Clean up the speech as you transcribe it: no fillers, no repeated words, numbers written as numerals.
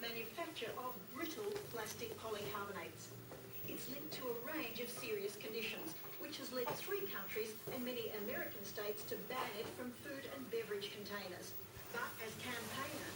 manufacture of brittle plastic polycarbonates. It's linked to a range of serious conditions, which has led 3 countries and many American states to ban it from food and beverage containers. But as campaigner